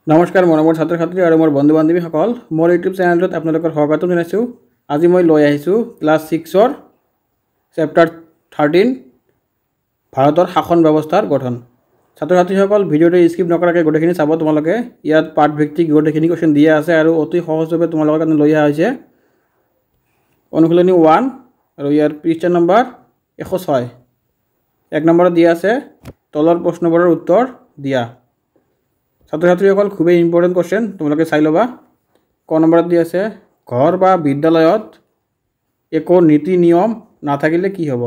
নমস্কাৰ মৰমৰ ছাত্ৰ ছাত্ৰী আৰু মোৰ বন্ধু বান্ধৱীসকল, মোৰ ইউটিউব চেনেলটোত আপোনালোকৰ স্বাগতম জনাইছোঁ। আজি মই লৈ আহিছোঁ ক্লাছ 6ৰ চেপ্টাৰ 13 ভাৰতৰ শাসন ব্যৱস্থাৰ গঠন। ছাত্ৰ ছাত্ৰীসকল ভিডিঅ'টো স্কিপ নকৰাকৈ গোটেইখিনি চাব। তোমালোকে ইয়াত পাঠভিত্তিক গোটেইখিনি কুৱেশ্যন দিয়া আছে আৰু অতি সহজভাৱে তোমালোকৰ কাৰণে লৈ অহা হৈছে। অনুশীলনী 1 আৰু ইয়াৰ পৃষ্ঠা নম্বৰ 106। 1 নম্বৰত দিয়া আছে তলৰ প্ৰশ্নবোৰৰ উত্তৰ দিয়া। ছাত্ৰ ছাত্ৰীসকল খুবেই ইম্পৰ্টেণ্ট কুৱেশ্যন, তোমালোকে চাই ল'বা। ক নম্বৰত দি আছে ঘৰ বা বিদ্যালয়ত একো নীতি নিয়ম নাথাকিলে কি হ'ব?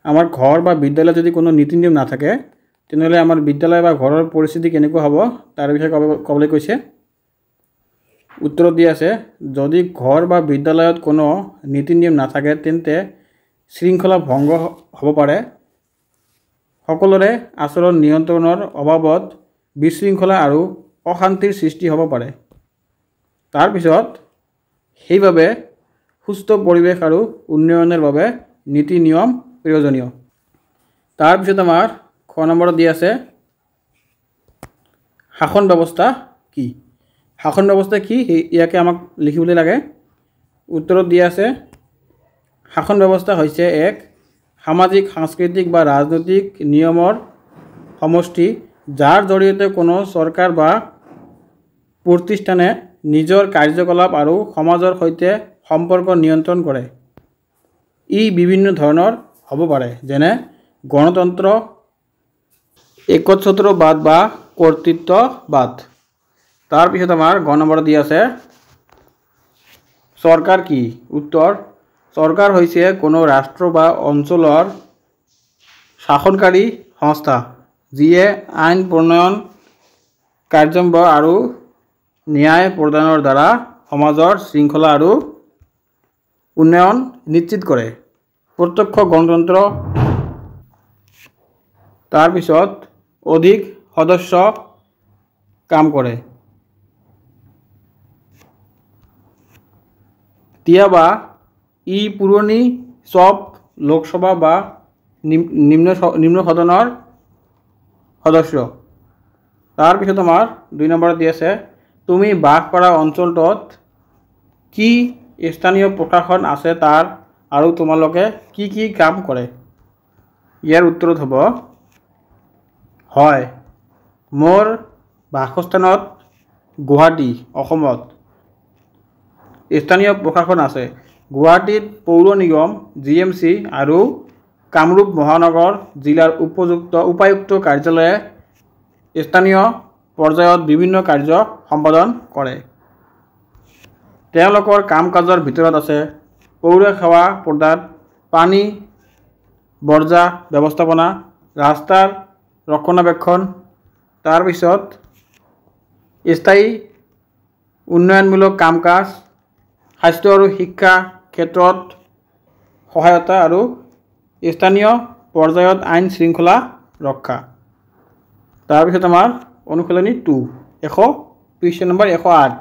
আমাৰ ঘৰ বা বিদ্যালয়ত যদি কোনো নীতি নিয়ম নাথাকে তেনেহ'লে আমাৰ বিদ্যালয় বা ঘৰৰ পৰিস্থিতি কেনেকুৱা হ'ব তাৰ বিষয়ে ক'বলৈ কৈছে। উত্তৰত দি আছে যদি ঘৰ বা বিদ্যালয়ত কোনো নীতি নিয়ম নাথাকে তেন্তে শৃংখলা ভংগ হ'ব পাৰে। সকলোৰে আচৰণ নিয়ন্ত্ৰণৰ অভাৱত বিশৃংখলা আৰু অশান্তিৰ সৃষ্টি হ'ব পাৰে। তাৰপিছত সেইবাবে সুস্থ পৰিৱেশ আৰু উন্নয়নৰ বাবে নীতি নিয়ম প্ৰয়োজনীয়। তাৰপিছত আমাৰ খ নম্বৰত দি আছে শাসন ব্যৱস্থা কি? শাসন ব্যৱস্থা কি ইয়াকে আমাক লিখিবলৈ লাগে। উত্তৰত দি আছে শাসন ব্যৱস্থা হৈছে এক সামাজিক সাংস্কৃতিক বা ৰাজনৈতিক নিয়মৰ সমষ্টি যাৰ জৰিয়তে কোনো চৰকাৰ বা প্ৰতিষ্ঠানে নিজৰ কাৰ্যকলাপ আৰু সমাজৰ সৈতে সম্পৰ্ক নিয়ন্ত্ৰণ কৰে। ই বিভিন্ন ধৰণৰ হ'ব পাৰে, যেনে গণতন্ত্ৰ, একচ্ছত্ৰবাদ বা কৰ্তৃত্ববাদ। তাৰপিছত আমাৰ গ নম্বৰত দি আছে চৰকাৰ কি? উত্তৰ চৰকাৰ হৈছে কোনো ৰাষ্ট্ৰ বা অঞ্চলৰ শাসনকাৰী সংস্থা যিয়ে আইন প্ৰণয়ন, কাৰ্যম্ভ আৰু ন্যায় প্ৰদানৰ দ্বাৰা সমাজৰ শৃংখলা আৰু উন্নয়ন নিশ্চিত কৰে। প্ৰত্যক্ষ গণতন্ত্ৰ। তাৰপিছত অধিক সদস্য কাম কৰে। কেতিয়াবা ই পুৰণি চব লোকসভা বা নিম্ন সদনৰ সদস্য। তাৰপিছত আমাৰ 2 নম্বৰত দি আছে তুমি বাস কৰা অঞ্চলটোত কি স্থানীয় প্ৰশাসন আছে তাৰ আৰু তোমালোকে কি কি কাম কৰে? ইয়াৰ উত্তৰত হ'ব হয়, মোৰ বাসস্থানত গুৱাহাটী অসমত স্থানীয় প্ৰশাসন আছে। গুৱাহাটীত পৌৰ নিগম GMC আৰু কামৰূপ মহানগৰ জিলাৰ উপায়ুক্ত কাৰ্যালয়ে স্থানীয় পৰ্যায়ত বিভিন্ন কাৰ্য সম্পাদন কৰে। তেওঁলোকৰ কাম কাজৰ ভিতৰত আছে পৌৰ সেৱা প্ৰদান, পানী বৰ্জা ব্যৱস্থাপনা, ৰাস্তাৰ ৰক্ষণাবেক্ষণ। তাৰপিছত স্থায়ী উন্নয়নমূলক কাম কাজ, স্বাস্থ্য আৰু শিক্ষা ক্ষেত্ৰত সহায়তা আৰু স্থানীয় পৰ্যায়ত আইন শৃংখলা ৰক্ষা। তাৰপিছত আমাৰ অনুশীলনী 2 পৃষ্ঠা নম্বৰ 108।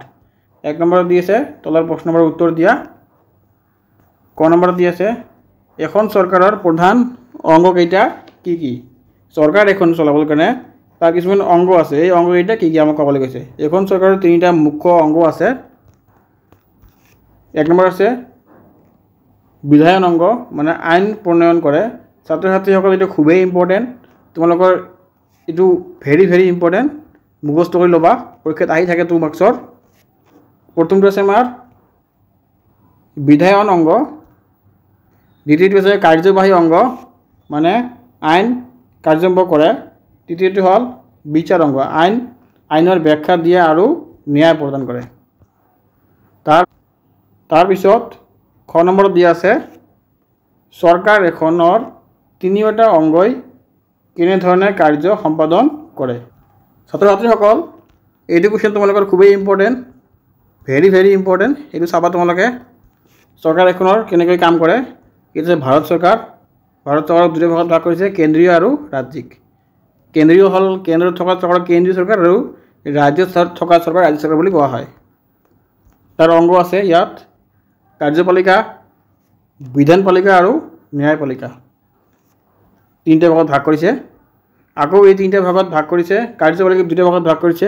1 নম্বৰত দি আছে তলৰ প্ৰশ্নবোৰৰ উত্তৰ দিয়া। ক নম্বৰত দি আছে এখন চৰকাৰৰ প্ৰধান অংগকেইটা কি কি? চৰকাৰ এখন চলাবৰ কাৰণে তাৰ কিছুমান অংগ আছে। এই অংগকেইটা কি কি আমাক ক'বলৈ কৈছে। এখন চৰকাৰৰ 3টা মুখ্য অংগ আছে। 1 নম্বৰ আছে বিধায়ন অংগ, মানে আইন প্ৰণয়ন কৰে। ছাত্ৰ ছাত্ৰীসকল এইটো খুবেই ইম্পৰ্টেণ্ট, তোমালোকৰ এইটো ভেৰি ইম্পৰ্টেণ্ট, মুখস্থ কৰি ল'বা, পৰীক্ষাত আহি থাকে 2 মাৰ্কছৰ। প্ৰথমটো আছে আমাৰ বিধায়ন অংগ, দ্বিতীয়টো আছে কাৰ্যবাহী অংগ, মানে আইন কাৰ্যম্ভ কৰে। তৃতীয়টো হ'ল বিচাৰ অংগ, আইনৰ ব্যাখ্যা দিয়ে আৰু ন্যায় প্ৰদান কৰে। তাৰপিছত খ নম্বৰত দিয়া আছে চৰকাৰ এখনৰ 3টা অংগই কেনেধৰণে কাৰ্য সম্পাদন কৰে? ছাত্ৰ ছাত্ৰীসকল এইটো কুৱেশ্যন তোমালোকৰ খুবেই ইম্পৰ্টেণ্ট, ভেৰি ইম্পৰ্টেণ্ট। এইটো চাবা তোমালোকে। চৰকাৰ এখনৰ কেনেকৈ কাম কৰে। এইটো ভাৰত চৰকাৰক 2টা ভাগত ভাগ কৰিছে, কেন্দ্ৰীয় আৰু ৰাজ্যিক। কেন্দ্ৰীয় হ'ল কেন্দ্ৰত থকা চৰকাৰ কেন্দ্ৰীয় চৰকাৰ আৰু ৰাজ্যত থকা চৰকাৰ ৰাজ্য চৰকাৰ বুলি কোৱা হয়। তাৰ অংগ আছে ইয়াত কাৰ্যপালিকা, বিধানপালিকা আৰু ন্যায়পালিকা। 3টা ভাগত ভাগ কৰিছে। আকৌ এই 3টা ভাগত ভাগ কৰিছে। কাৰ্যপালিকা 2টা ভাগত ভাগ কৰিছে,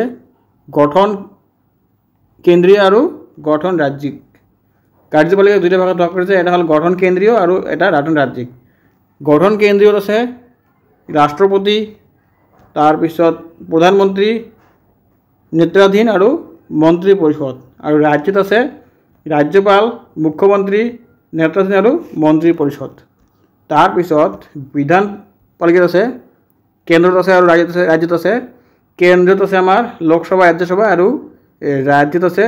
গঠন কেন্দ্ৰীয় আৰু গঠন ৰাজ্যিক। কাৰ্যপালিকা দুটা ভাগত ভাগ কৰিছে, এটা হ'ল গঠন কেন্দ্ৰীয় আৰু এটা গঠন ৰাজ্যিক। গঠন কেন্দ্ৰীয়ত আছে ৰাষ্ট্ৰপতি, তাৰপিছত প্ৰধানমন্ত্ৰী নেতৃত্বাধীন আৰু মন্ত্ৰী পৰিষদ, আৰু ৰাজ্যত আছে ৰাজ্যপাল, মুখ্যমন্ত্ৰী নেতৃত্বাধীন আৰু মন্ত্ৰী পৰিষদ। তাৰপিছত বিধান পালিকাত আছে, কেন্দ্ৰত আছে আৰু ৰাজ্যত আছে। কেন্দ্ৰত আছে আমাৰ লোকসভা, ৰাজ্যসভা, আৰু ৰাজ্যত আছে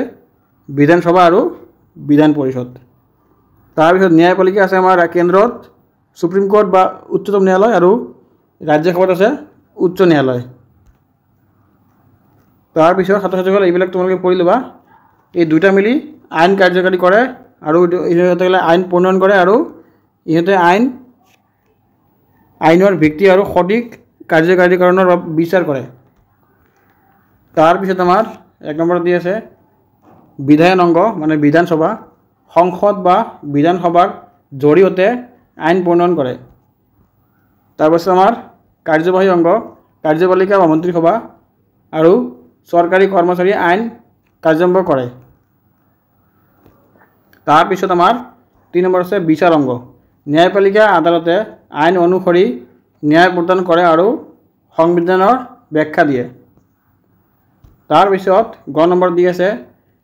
বিধানসভা আৰু বিধান পৰিষদ। তাৰপিছত ন্যায়পালিকা আছে আমাৰ কেন্দ্ৰত সুপ্ৰিম কোৰ্ট বা উচ্চতম ন্যায়ালয়, আৰু ৰাজ্যসভাত আছে উচ্চ ন্যায়ালয়। তাৰপিছত ছাত্ৰ-ছাত্ৰীসকল এইবিলাক তোমালোকে পঢ়ি ল'বা। এই দুটা মিলি আইন কাৰ্যকাৰী কৰে, আৰু ইহঁতে আইন প্ৰণয়ন কৰে, আৰু ইহঁতে আইনৰ ভিত্তি আৰু সঠিক কাৰ্যকাৰীকৰণৰ বিচাৰ কৰে। তাৰপিছত আমাৰ 1 নম্বৰত দি আছে বিধায়ন অংগ, মানে বিধানসভা, সংসদ বা বিধানসভাৰ জৰিয়তে আইন প্ৰণয়ন কৰে। তাৰপিছত আমাৰ কাৰ্যবাহী অংগ, কাৰ্যপালিকা বা মন্ত্ৰীসভা, আৰু চৰকাৰী কৰ্মচাৰী আইন কাৰ্যান্বয়ন কৰে। তাৰপিছত আমাৰ 3 নম্বৰ আছে বিচাৰ অংগ, ন্যায়পালিকা আদালতে আইন অনুসৰি ন্যায় প্ৰদান কৰে আৰু সংবিধানৰ ব্যাখ্যা দিয়ে। তাৰপিছত গ নম্বৰ দি আছে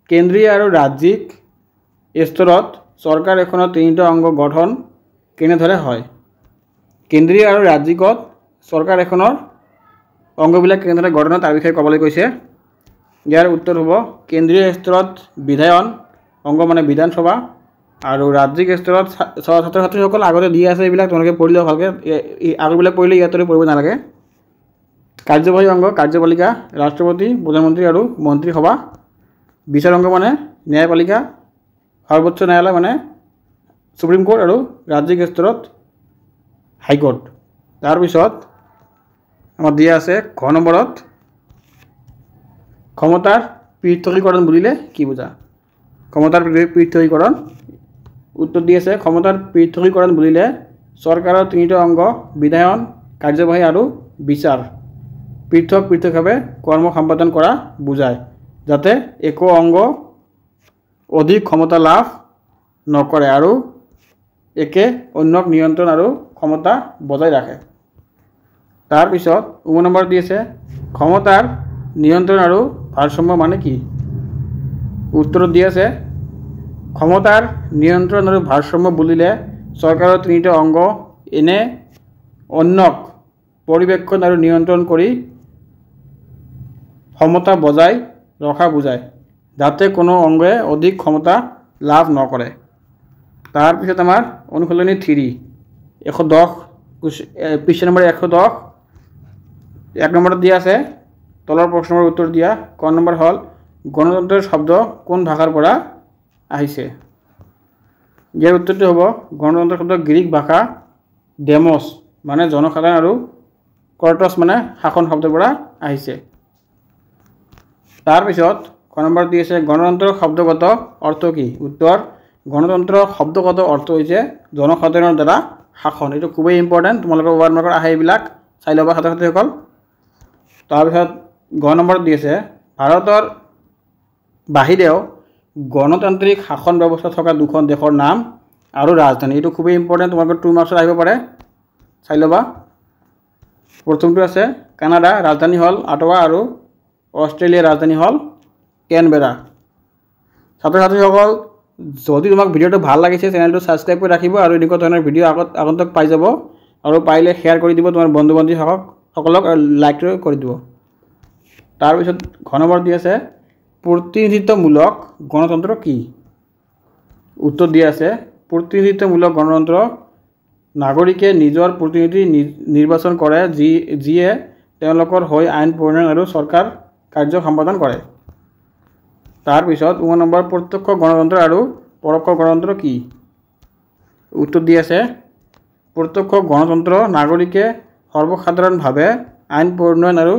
কেন্দ্ৰীয় আৰু ৰাজ্যিক স্তৰত চৰকাৰ এখনৰ 3টা অংগ গঠন কেনেদৰে হয়। কেন্দ্ৰীয় আৰু ৰাজ্যিকত চৰকাৰ এখনৰ অংগবিলাক কেনেদৰে গঠন হয় তাৰ বিষয়ে ক'বলৈ কৈছে। ইয়াৰ উত্তৰ হ'ব কেন্দ্ৰীয় স্তৰত বিধায়ন অংগ মানে বিধানসভা, আৰু ৰাজ্যিক স্তৰত ছাত্ৰ-ছাত্ৰীসকল আগতে দি আছে, এইবিলাক তোমালোকে পঢ়ি লোৱা ভালকৈ, আগৰবিলাক পঢ়িলে ইয়াতে পঢ়িব নালাগে। কাৰ্যবাহী অংগ কাৰ্যপালিকা, ৰাষ্ট্ৰপতি, প্ৰধানমন্ত্ৰী আৰু মন্ত্ৰীসভা। বিচাৰ অংগ মানে ন্যায়পালিকা, সৰ্বোচ্চ ন্যায়ালয় মানে সুপ্ৰিম কোৰ্ট, আৰু ৰাজ্যিক স্তৰত হাইকোৰ্ট। তাৰপিছত আমাৰ দিয়া আছে ঘ নম্বৰত ক্ষমতাৰ পৃথকীকৰণ বুলিলে কি বুজা। ক্ষমতাৰ পৃথকীকৰণ উত্তৰ দি আছে ক্ষমতাৰ পৃথকীকৰণ বুলিলে চৰকাৰৰ 3টা অংগ বিধায়ন, কাৰ্যবাহী আৰু বিচাৰ পৃথক পৃথকভাৱে কৰ্ম সম্পাদন কৰা বুজায়, যাতে একো অংগ অধিক ক্ষমতা লাভ নকৰে আৰু একে অন্যক নিয়ন্ত্ৰণ আৰু ক্ষমতা বজাই ৰাখে। তাৰপিছত নম্বৰ দি আছে ক্ষমতাৰ নিয়ন্ত্ৰণ আৰু ভাৰসাম্য মানে কি। উত্তৰত দি আছে ক্ষমতাৰ নিয়ন্ত্ৰণ আৰু ভাৰসাম্য বুলিলে চৰকাৰৰ 3টা অংগ এনে অন্যক পৰ্যবেক্ষণ আৰু নিয়ন্ত্ৰণ কৰি ক্ষমতা বজাই ৰখা বুজায়, যাতে কোনো অংগে অধিক ক্ষমতা লাভ নকৰে। তাৰপিছত আমাৰ অনুশীলনী 3 110 পৃষ্ঠা নম্বৰ 110 1 নম্বৰত দিয়া আছে তলৰ প্ৰশ্নৰ উত্তৰ দিয়া। ক নম্বৰ হ'ল গণতন্ত্ৰৰ শব্দ কোন ভাষাৰ পৰা আহিছে। ইয়াৰ উত্তৰটো হ'ব গণতন্ত্ৰ শব্দ গ্ৰীক ভাষা ডেমছ মানে জনসাধাৰণ আৰু কৰ্টছ মানে শাসন শব্দৰ পৰা আহিছে। তাৰপিছত ক নম্বৰ দি আছে গণতন্ত্ৰৰ শব্দগত অৰ্থ কি। উত্তৰ গণতন্ত্ৰ শব্দগত অৰ্থ হৈছে জনসাধাৰণৰ দ্বাৰা শাসন। এইটো খুবেই ইম্পৰ্টেণ্ট, তোমালোকৰ 1 মাৰ্কৰ আহে, এইবিলাক চাই ল'বা ছাত্ৰ-ছাত্ৰীসকল। তাৰপিছত গ নম্বৰত দি আছে ভাৰতৰ বাহিৰেও গণতান্ত্ৰিক শাসন ব্যৱস্থা থকা 2খন দেশৰ নাম আৰু ৰাজধানী। এইটো খুবেই ইম্পৰ্টেণ্ট, তোমালোকৰ 2 মাৰ্কছত আহিব পাৰে, চাই ল'বা। প্ৰথমটো আছে কানাডা, ৰাজধানী হ'ল অটাৱা, আৰু অষ্ট্ৰেলিয়াৰ ৰাজধানী হ'ল কেনবেৰা। ছাত্ৰ-ছাত্ৰীসকল যদি তোমাক ভিডিঅ'টো ভাল লাগিছে চেনেলটো ছাবস্ক্ৰাইব কৰি ৰাখিব, আৰু এনেকুৱা ধৰণৰ ভিডিঅ' আগন্তক পাই যাব, আৰু পাৰিলে শ্বেয়াৰ কৰি দিব তোমাৰ বন্ধু বান্ধৱীসকলক, আৰু লাইক কৰি দিব। তাৰপিছত ঘ নম্বৰ দি আছে প্ৰতিনিধিত্বমূলক গণতন্ত্ৰ কি। উত্তৰ দি আছে প্ৰতিনিধিত্বমূলক গণতন্ত্ৰ নাগৰিকে নিজৰ প্ৰতিনিধি নিৰ্বাচন কৰে, যিয়ে তেওঁলোকৰ হৈ আইন প্ৰণয়ন আৰু চৰকাৰ কাৰ্য সম্পাদন কৰে। তাৰপিছত নম্বৰ প্ৰত্যক্ষ গণতন্ত্ৰ আৰু পৰোক্ষ গণতন্ত্ৰ কি। উত্তৰ দি আছে প্ৰত্যক্ষ গণতন্ত্ৰ নাগৰিকে সৰ্বসাধাৰণভাৱে আইন প্ৰণয়ন আৰু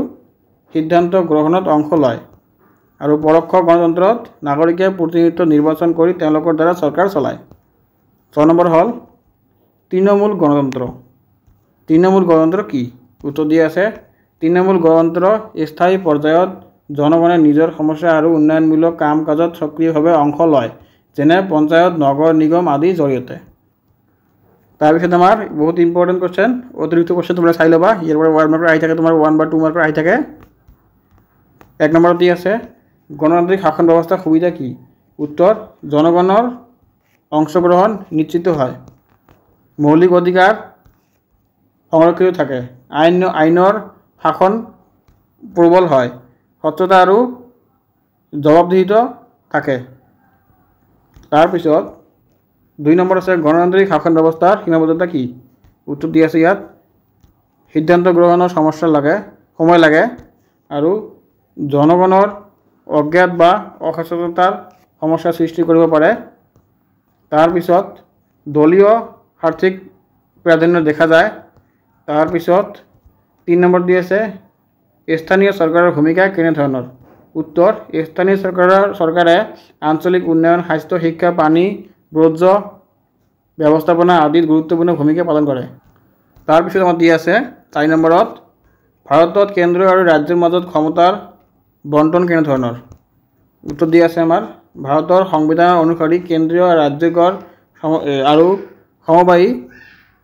সিদ্ধান্ত গ্ৰহণত অংশ লয়, আৰু পৰোক্ষ গণতন্ত্ৰত নাগৰিকে প্ৰতিনিধিত্ব নিৰ্বাচন কৰি তেওঁলোকৰ দ্বাৰা চৰকাৰ চলায়। 6 নম্বৰ হ'ল তৃণমূল গণতন্ত্ৰ। তৃণমূল গণতন্ত্ৰ কি। উত্তৰ দি আছে তৃণমূল গণতন্ত্ৰ স্থায়ী পৰ্যায়ত জনগণে নিজৰ সমস্যা আৰু উন্নয়নমূলক কাম কাজত সক্ৰিয়ভাৱে অংশ লয়, যেনে পঞ্চায়ত, নগৰ নিগম আদিৰ জৰিয়তে। তাৰপিছত আমাৰ বহুত ইম্পৰ্টেণ্ট কুৱেশ্যন, অতিৰিক্ত কুৱেশ্যন তোমৰা চাই ল'বা। ইয়াৰ পৰা 1 মাৰ্কৰ আহি থাকে, তোমাৰ 1 বা 2 মাৰ্কৰ আহি থাকে। 1 নম্বৰত দি আছে গণতান্ত্ৰিক শাসন ব্যৱস্থাৰ সুবিধা কি? উত্তৰ, জনগণৰ অংশগ্ৰহণ নিশ্চিত হয়, মৌলিক অধিকাৰ সংৰক্ষিত থাকে, আইনৰ শাসন প্ৰবল হয়, স্বচ্ছতা আৰু জবাবদিহিতা থাকে। তাৰপিছত 2 নম্বৰ আছে গণতান্ত্ৰিক শাসন ব্যৱস্থাৰ সীমাবদ্ধতা কি? উত্তৰ দি আছে ইয়াত সিদ্ধান্ত গ্ৰহণৰ সময় লাগে আৰু জনগণৰ অজ্ঞাত বা অসচেতনতাৰ সমস্যা সৃষ্টি কৰিব পাৰে। তাৰপিছত দলীয় আৰ্থিক প্ৰাধান্য দেখা যায়। তাৰপিছত 3 নম্বৰ দি আছে স্থানীয় চৰকাৰৰ ভূমিকা কেনেধৰণৰ? উত্তৰ, স্থানীয় চৰকাৰে আঞ্চলিক উন্নয়ন, স্বাস্থ্য, শিক্ষা, পানী, বৰ্জ্য ব্যৱস্থাপনা আদিত গুৰুত্বপূৰ্ণ ভূমিকা পালন কৰে। তাৰপিছত আমাৰ দি আছে 4 নম্বৰত ভাৰতত কেন্দ্ৰ আৰু ৰাজ্যৰ মাজত ক্ষমতাৰ বণ্টন কেনেধৰণৰ? উত্তৰ দি আছে আমাৰ ভাৰতৰ সংবিধান অনুসৰি কেন্দ্ৰীয় ৰাজ্যিকৰ আৰু সমবায়ী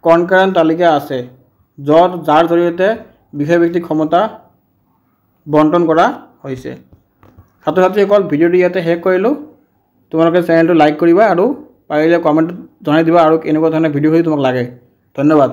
কনকাৰেণ্ট তালিকা আছে, যাৰ জৰিয়তে বিষয়ভিত্তিক ক্ষমতা বণ্টন কৰা হৈছে। ছাত্ৰ ছাত্ৰীসকল, ভিডিঅ'টো ইয়াতে শেষ কৰিলোঁ। তোমালোকে চেনেলটো লাইক কৰিবা আৰু পাৰিলে কমেণ্টত জনাই দিবা আৰু এনেকুৱা ধৰণৰ ভিডিঅ' তোমাক লাগে। ধন্যবাদ।